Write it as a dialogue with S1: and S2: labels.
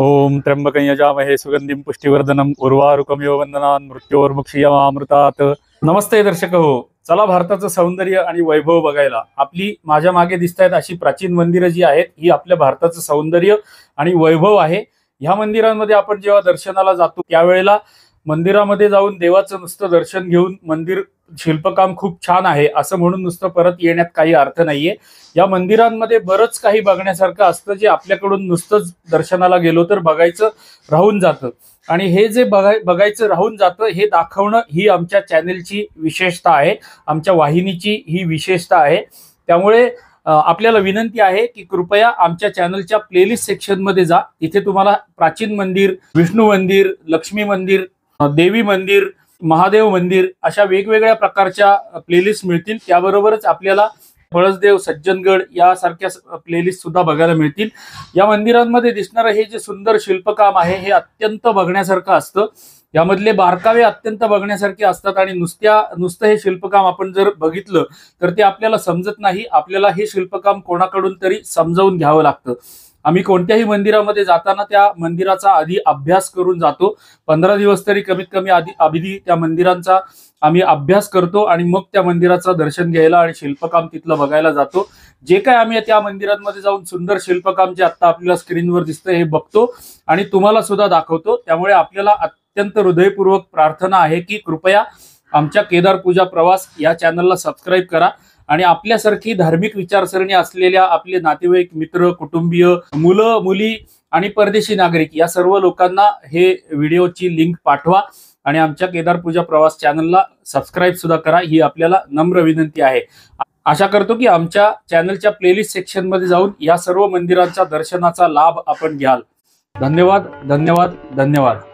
S1: ओम त्र्यंबकं यजामहे सुगंधिं पुष्टिवर्धनम उर्वारुकमिव वंदनान् मृत्योर्मुक्षीयमामृतात्। नमस्ते दर्शक हो, चला भारताचं सौंदर्य आणि वैभव बघायला। आपली माझ्या मागे दिसतायत अशी प्राचीन मंदिरं जी आहेत ही आपल्या भारताचं सौंदर्य आणि वैभव आहे। ह्या मंदिरांमध्ये आपण जेव्हा दर्शनाला जातो त्यावेळेला मंदिरामध्ये जाऊन देवाचं नुसतं दर्शन घेऊन मंदिर शिल्पकाम खूप छान आहे असं म्हणून नुसतं परत येण्यात काही अर्थ नाहीये। या मंदिरांमध्ये बरंच काही बघण्यासारखं असतं जे आपल्याकडून नुसतंच दर्शनाला गेलो तर बघायचं राहून जातं, आणि हे जे बघायचं राहून जातं हे दाखवणं ही आमच्या चॅनेलची विशेषता आहे, आमच्या वाहिनीची ही विशेषता आहे। त्यामुळे आपल्याला विनंती आहे की कृपया आमच्या चॅनलच्या प्लेलिस्ट सेक्शन मध्ये जा। इथे तुम्हाला प्राचीन मंदिर, विष्णू मंदिर, लक्ष्मी मंदिर, देवी मंदिर, महादेव मंदिर अशा वेगवेगळ्या प्रकारच्या प्लेलिस्ट मिळतील। त्याबरोबरच आपल्याला पळसदेव, सज्जनगड यासारख्या प्लेलिस्ट सुद्धा बघायला मिळतील। या मंदिरांमध्ये दिसणारं हे जे सुंदर शिल्पकाम आहे हे अत्यंत बघण्यासारखं असतं। यामधले बारकावे अत्यंत बघण्यासारखे असतात आणि नुसतं हे शिल्पकाम आपण जर बघितलं तर ते आपल्याला समजत नाही। आपल्याला हे शिल्पकाम कोणाकडून तरी समजावून घ्यावं लागतं। आम्ही कोणत्याही मंदिरामध्ये जाताना त्या मंदिराचा आधी अभ्यास करून जातो। 15 दिवस तरी कमीत कमी आधी त्या मंदिरांचा आम्ही अभ्यास करतो आणि मग त्या मंदिराचं दर्शन घ्यायला आणि शिल्पकाम तिथलं बघायला जातो। जे काय आम्ही त्या मंदिरांमध्ये जाऊन सुंदर शिल्पकाम जे आता आपल्याला स्क्रीनवर दिसतंय हे बघतो आणि तुम्हाला सुद्धा दाखवतो। त्यामुळे आपल्याला अत्यंत हृदयपूर्वक प्रार्थना आहे की कृपया आमच्या केदार पूजा प्रवास या चॅनलला सबस्क्राईब करा आणि आपल्यासारखी धार्मिक विचारसरणी असलेल्या आपले नातेवाईक, मित्र, कुटुंबीय, मुलं, मुली आणि परदेशी नागरिक या सर्व लोकांना हे व्हिडिओची लिंक पाठवा आणि आमच्या केदार पूजा प्रवास चॅनलला सबस्क्राईब सुद्धा करा, ही आपल्याला नम्र विनंती आहे। आशा करतो की आमच्या चॅनलच्या प्लेलिस्ट सेक्शन मध्ये जाऊन या सर्व मंदिरांच्या दर्शनाचा लाभ आपण घ्याल। धन्यवाद, धन्यवाद, धन्यवाद।